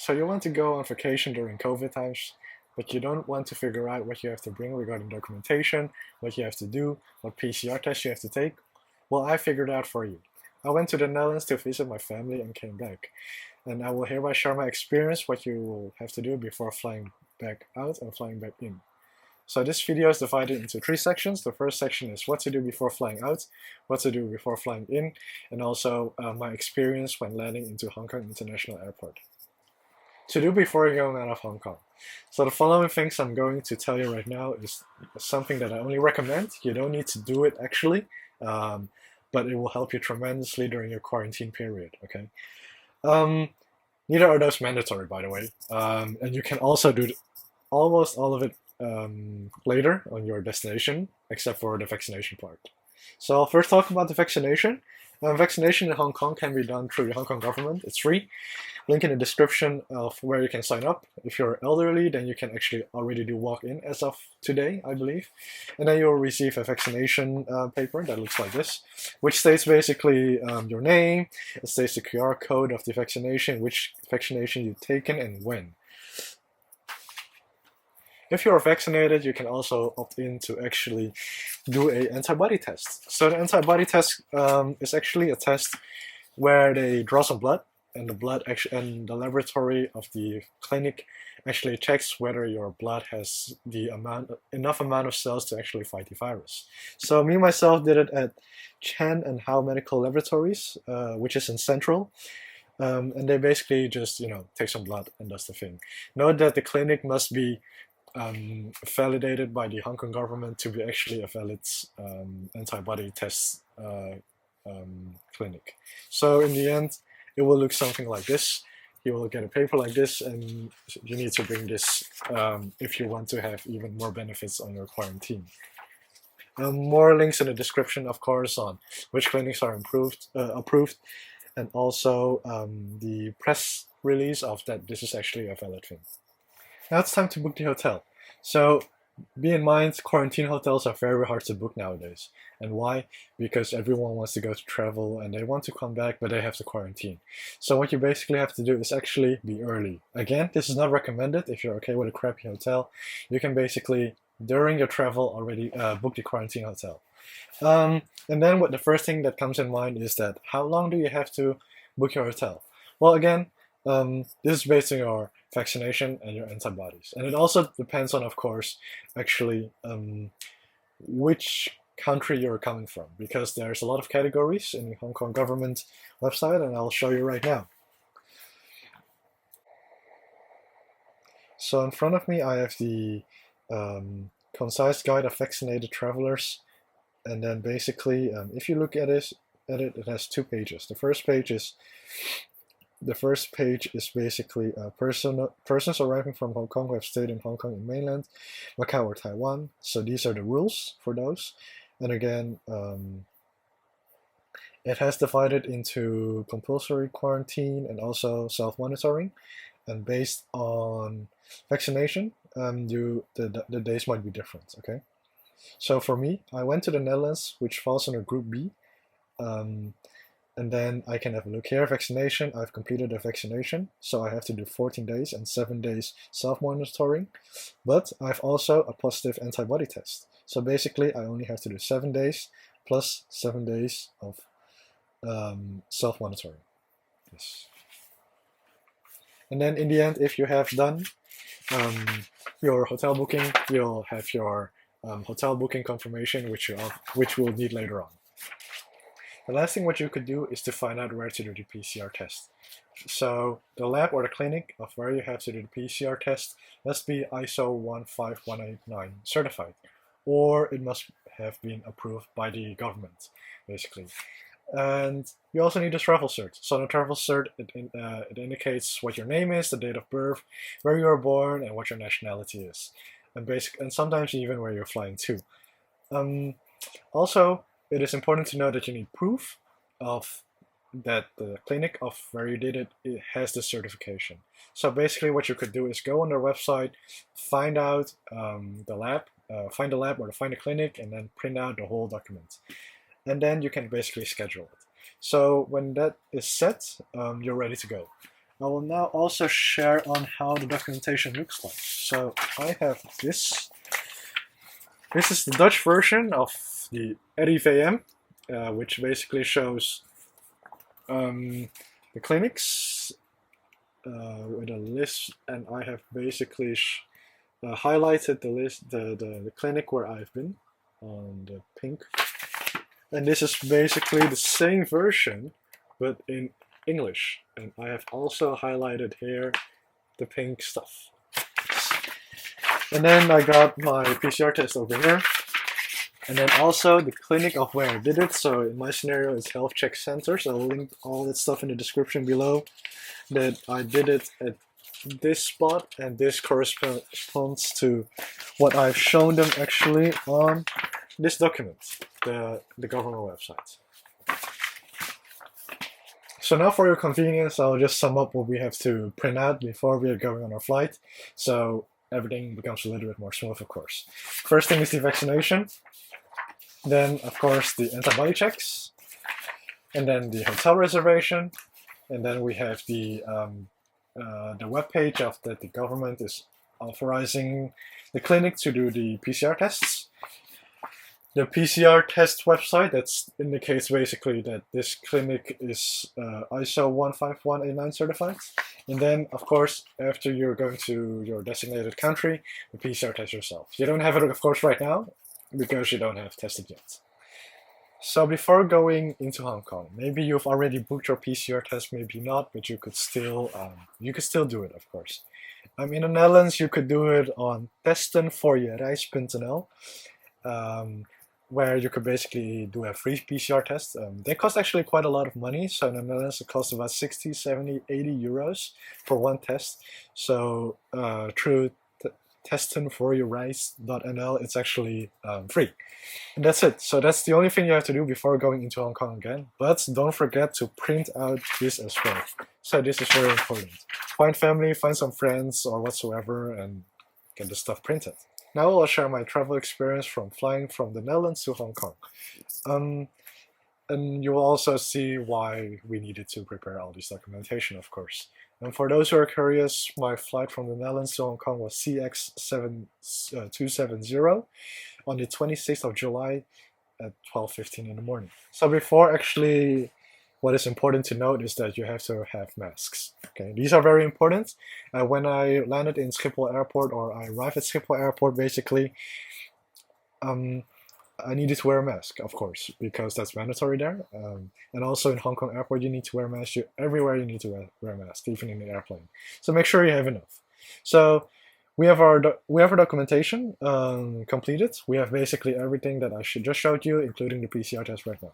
So you want to go on vacation during COVID times, but you don't want to figure out what you have to bring regarding documentation, what you have to do, what PCR tests you have to take. Well, I figured out for you. I went to the Netherlands to visit my family and came back. And I will hereby share my experience, what you will have to do before flying back out and flying back in. So this video is divided into three sections. The first section is what to do before flying out, what to do before flying in, and also my experience when landing into Hong Kong International Airport. To do before going out of Hong Kong. So the following things I'm going to tell you right now is something that I only recommend. You don't need to do it actually, but it will help you tremendously during your quarantine period, okay? Neither are those mandatory, by the way. And you can also do almost all of it later on your destination, except for the vaccination part. So I'll first talk about the vaccination. Vaccination in Hong Kong can be done through the Hong Kong government. It's free. Link in the description of where you can sign up. If you're elderly, then you can actually already do walk-in as of today, I believe. And then you'll receive a vaccination paper that looks like this, which states basically your name, it states the QR code of the vaccination, which vaccination you've taken and when. If you're vaccinated, you can also opt in to actually do an antibody test. So the antibody test is actually a test where they draw some blood, and the laboratory of the clinic actually checks whether your blood has enough amount of cells to actually fight the virus. So me myself did it at Chen and Hao Medical Laboratories, which is in Central. And they basically just take some blood and that's the thing. Note that the clinic must be validated by the Hong Kong government to be actually a valid antibody test clinic. So in the end, it will look something like this. You will get a paper like this, and you need to bring this if you want to have even more benefits on your quarantine. More links in the description, of course, on which clinics are approved, and also the press release of that this is actually a valid thing. Now it's time to book the hotel. So be in mind, quarantine hotels are very hard to book nowadays. And why? Because everyone wants to go to travel and they want to come back, but they have to quarantine. So what you basically have to do is actually be early. Again, this is not recommended. If you're okay with a crappy hotel, you can basically, during your travel, already book the quarantine hotel. And then the first thing that comes in mind is that how long do you have to book your hotel? Well, again, this is based on your vaccination and your antibodies. And it also depends on, of course, actually which country you're coming from, because there's a lot of categories in the Hong Kong government website, and I'll show you right now. So in front of me, I have the concise guide of vaccinated travelers. And then basically, if you look at it, it has two pages. The first page is basically persons arriving from Hong Kong who have stayed in Hong Kong in mainland, Macau or Taiwan. So these are the rules for those. And again, it has divided into compulsory quarantine and also self-monitoring. And based on vaccination, the days might be different, okay? So for me, I went to the Netherlands, which falls under Group B. And then I can have a look here, vaccination. I've completed the vaccination, so I have to do 14 days and 7 days self-monitoring. But I've also a positive antibody test. So basically, I only have to do 7 days plus 7 days of self-monitoring. Yes. And then in the end, if you have done your hotel booking, you'll have your hotel booking confirmation, which we'll need later on. The last thing what you could do is to find out where to do the PCR test. So the lab or the clinic of where you have to do the PCR test must be ISO 15189 certified, or it must have been approved by the government, basically. And you also need a travel cert. So the travel cert, it indicates what your name is, the date of birth, where you were born, and what your nationality is. And sometimes even where you're flying to. Also, it is important to know that you need proof of that the clinic of where you did it has the certification. So basically what you could do is go on their website, find out the lab, find the lab or find the clinic, and then print out the whole document. And then you can basically schedule it. So when that is set, you're ready to go. I will now also share on how the documentation looks like. So I have this. This is the Dutch version of the RIVM, which basically shows the clinics with a list, and I have basically highlighted the list, the clinic where I've been on the pink. And this is basically the same version, but in English. And I have also highlighted here the pink stuff. And then I got my PCR test over here. And then also the clinic of where I did it. So in my scenario, it's Health Check Center. So I'll link all that stuff in the description below. That I did it at this spot, and this corresponds to what I've shown them actually on this document, the government website. So now for your convenience, I'll just sum up what we have to print out before we are going on our flight. So everything becomes a little bit more smooth, of course. First thing is the vaccination. Then, of course, the antibody checks. And then the hotel reservation. And then we have the web page of that the government is authorizing the clinic to do the PCR tests. The PCR test website that indicates basically that this clinic is ISO 15189 certified. And then, of course, after you're going to your designated country, the PCR test yourself. You don't have it, of course, right now because you don't have tested yet. So before going into Hong Kong, maybe you've already booked your PCR test, maybe not, but you could still do it, of course. In the Netherlands, you could do it on testenvoorjereis.nl, where you could basically do a free PCR test. They cost actually quite a lot of money. So in the Netherlands, it costs about 60, 70, 80 euros for one test. So through testenvoorjereis.nl, it's actually free. And that's it. So that's the only thing you have to do before going into Hong Kong again. But don't forget to print out this as well. So this is very important. Find family, find some friends or whatsoever, and get the stuff printed. Now I'll share my travel experience from flying from the Netherlands to Hong Kong. And you will also see why we needed to prepare all this documentation, of course. And for those who are curious, my flight from the Netherlands to Hong Kong was CX270 on the 26th of July at 12:15 in the morning. So before actually, what is important to note is that you have to have masks. Okay, these are very important. When I landed in Schiphol Airport, or I arrived at Schiphol Airport, basically, I needed to wear a mask, of course, because that's mandatory there. And also in Hong Kong Airport, you need to wear a mask. Everywhere you need to wear a mask, even in the airplane. So make sure you have enough. So we have our documentation completed. We have basically everything that I just showed you, including the PCR test right now.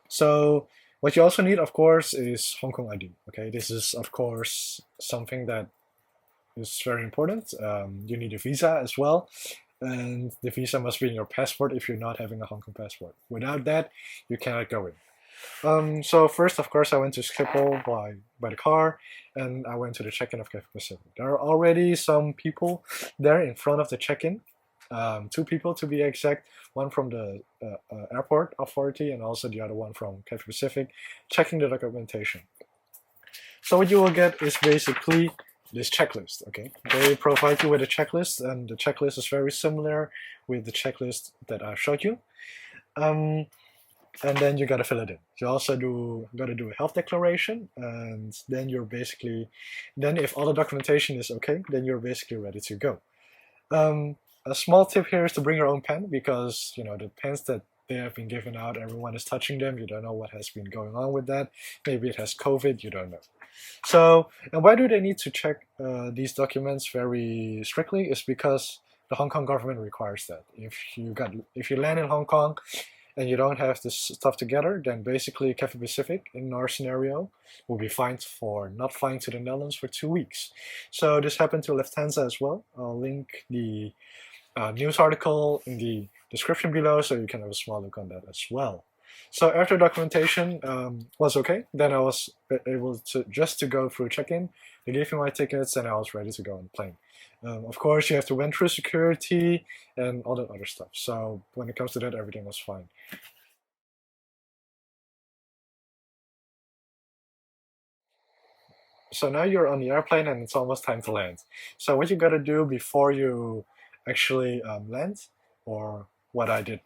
So what you also need, of course, is Hong Kong ID. Okay, this is, of course, something that is very important. You need a visa as well. And the visa must be in your passport if you're not having a Hong Kong passport. Without that, you cannot go in. So first, of course, I went to Schiphol by the car, and I went to the check-in of Cathay Pacific. There are already some people there in front of the check-in, 2 people to be exact, one from the airport authority and also the other one from Cathay Pacific, checking the documentation. So what you will get is basically this checklist. Okay, they provide you with a checklist, and the checklist is very similar with the checklist that I showed you. And then you gotta fill it in. You also gotta do a health declaration, and then you're basically, then if all the documentation is okay, then you're basically ready to go. A small tip here is to bring your own pen, because the pens that they have been given out, everyone is touching them. You don't know what has been going on with that. Maybe it has COVID. You don't know. So, and why do they need to check these documents very strictly? Is because the Hong Kong government requires that. If you land in Hong Kong and you don't have this stuff together, then basically Cathay Pacific, in our scenario, will be fined for not flying to the Netherlands for 2 weeks. So this happened to Lufthansa as well. I'll link the news article in the description below, so you can have a small look on that as well. So after documentation was okay, then I was able to go through check-in. They gave me my tickets, and I was ready to go on the plane. Of course, you have to went through security and all that other stuff. So when it comes to that, everything was fine. So now you're on the airplane and it's almost time to land. So what you got to do before you actually land, or what I did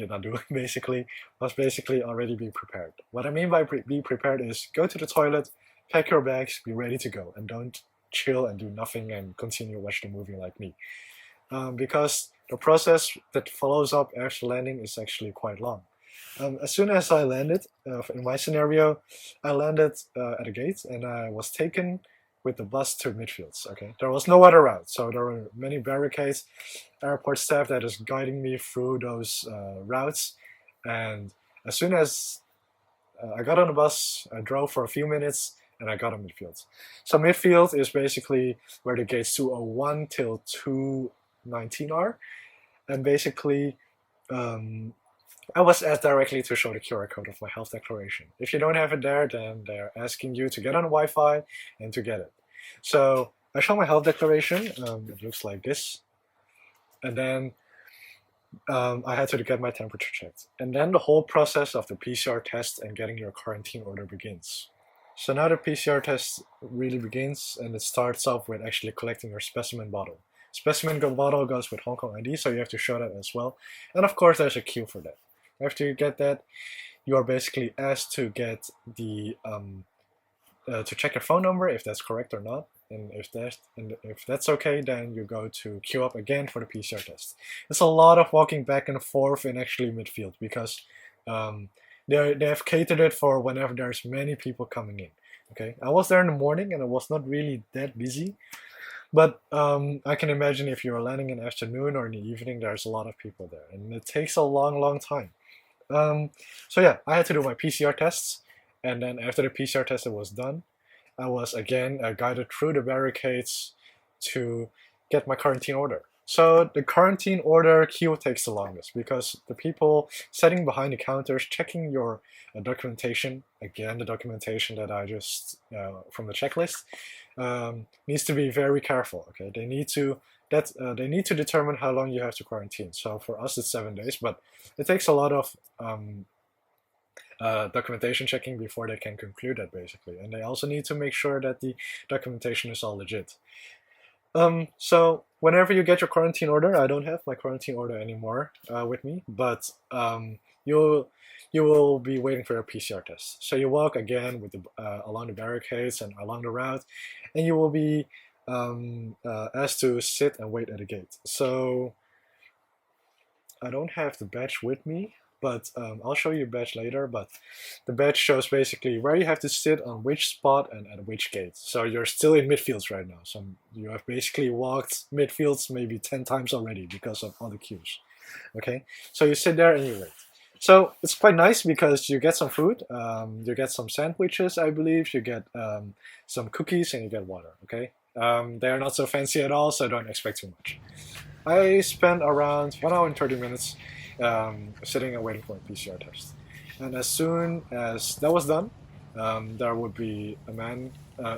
not do basically, was basically already be prepared. What I mean by be prepared is go to the toilet, pack your bags, be ready to go, and don't chill and do nothing and continue watch the movie like me. Because the process that follows up after landing is actually quite long. As soon as I landed, in my scenario, I landed at a gate and I was taken with the bus to midfields. Okay, there was no other route, so there were many barricades, airport staff that is guiding me through those routes. And as soon as I got on the bus, I drove for a few minutes, and I got on midfield. So midfield is basically where the gates 201 till 219 are, and basically um, I was asked directly to show the QR code of my health declaration. If you don't have it there, then they're asking you to get on Wi-Fi and to get it. So I show my health declaration. It looks like this, and then I had to get my temperature checked. And then the whole process of the PCR test and getting your quarantine order begins. So now the PCR test really begins, and it starts off with actually collecting your specimen bottle. Specimen bottle goes with Hong Kong ID, so you have to show that as well. And of course, there's a queue for that. After you get that, you are basically asked to get the to check your phone number if that's correct or not. And if that's okay, then you go to queue up again for the PCR test. It's a lot of walking back and forth in actually midfield because um, they have catered it for whenever there's many people coming in. Okay, I was there in the morning and it was not really that busy, but I can imagine if you're landing in the afternoon or in the evening, there's a lot of people there, and it takes a long, long time. Um, so yeah, I had to do my PCR tests, and then after the PCR test was done, I was again guided through the barricades to get my quarantine order. So the quarantine order queue takes the longest because the people sitting behind the counters checking your documentation, again the documentation that I just from the checklist, needs to be very careful. Okay, they need to determine how long you have to quarantine. So for us it's 7 days, but it takes a lot of documentation checking before they can conclude that basically, and they also need to make sure that the documentation is all legit. So whenever you get your quarantine order, I don't have my quarantine order anymore with me, but you will be waiting for your PCR test. So you walk again with the along the barricades and along the route, and you will be asked to sit and wait at the gate. So I don't have the badge with me, but I'll show you a badge later. But the badge shows basically where you have to sit on which spot and at which gate. So you're still in midfields right now. So you have basically walked midfields maybe 10 times already because of all the queues. Okay, so you sit there and you wait. So it's quite nice because you get some food, you get some sandwiches, I believe, you get some cookies, and you get water. Okay, they are not so fancy at all, so don't expect too much. I spent around 1 hour and 30 minutes sitting and waiting for a PCR test. And as soon as that was done, there would be a man.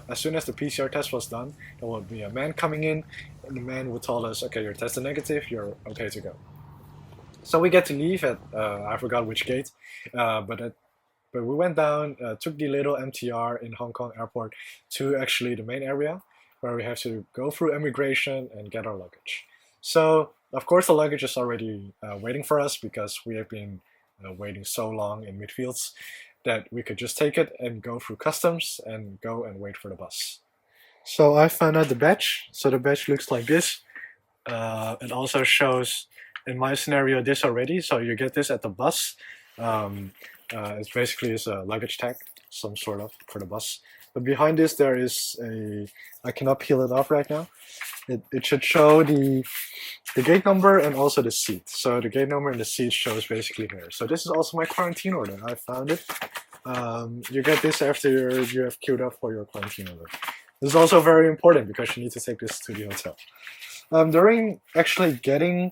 As soon as the PCR test was done, there would be a man coming in, and the man would tell us, "Okay, you're tested negative. You're okay to go." So we get to leave at I forgot which gate, but we went down, took the little MTR in Hong Kong airport to actually the main area where we have to go through immigration and get our luggage. So of course the luggage is already waiting for us because we have been waiting so long in midfields that we could just take it and go through customs and go and wait for the bus. So I found out the badge. So the badge looks like this. It also shows in my scenario this already. So you get this at the bus. It's basically is a luggage tag, some sort of, for the bus. But behind this there is a, I cannot peel it off right now. It should show the gate number and also the seat. So the gate number and the seat shows basically here. So this is also my quarantine order. I found it. You get this after you have queued up for your quarantine order. This is also very important because you need to take this to the hotel. During actually getting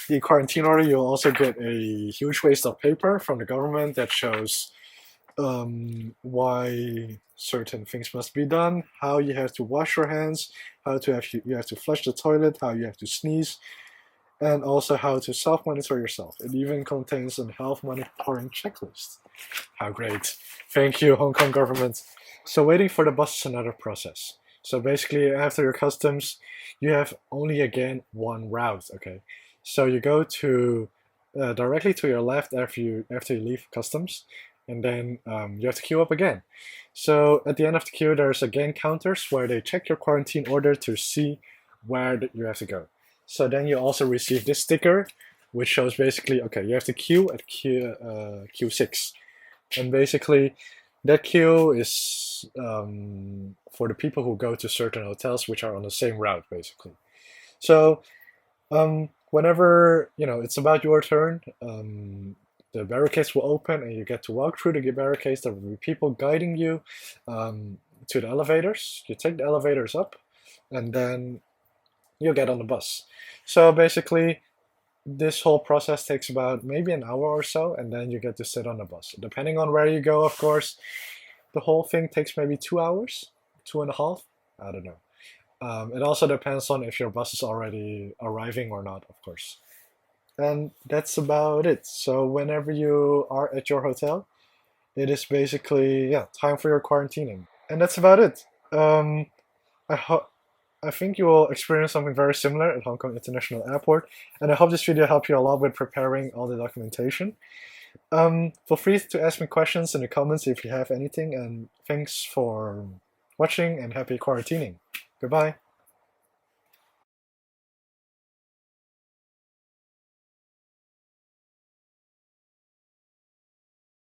the quarantine order, you'll also get a huge waste of paper from the government that shows why certain things must be done, how you have to wash your hands, you have to flush the toilet, how you have to sneeze, and also how to self-monitor yourself. It even contains a health monitoring checklist. How great! Thank you, Hong Kong government. So waiting for the bus is another process. So basically, after your customs, you have only again one route. Okay, so you go to directly to your left after you leave customs, and then you have to queue up again. So at the end of the queue, there's again counters where they check your quarantine order to see where you have to go. So then you also receive this sticker, which shows basically, okay, you have to queue at Q6, and basically that queue is for the people who go to certain hotels which are on the same route, basically. So whenever it's about your turn, the barricades will open and you get to walk through the barricades. There will be people guiding you to the elevators. You take the elevators up, and then you get on the bus. So basically, this whole process takes about maybe an hour or so, and then you get to sit on the bus. Depending on where you go, of course, the whole thing takes maybe 2 hours, 2.5. I don't know. It also depends on if your bus is already arriving or not, of course. And that's about it. So whenever you are at your hotel, it is basically, yeah, time for your quarantining. And that's about it. I hope I think you will experience something very similar at Hong Kong International Airport, and I hope this video helped you a lot with preparing all the documentation. Feel free to ask me questions in the comments if you have anything, and thanks for watching and happy quarantining. Goodbye.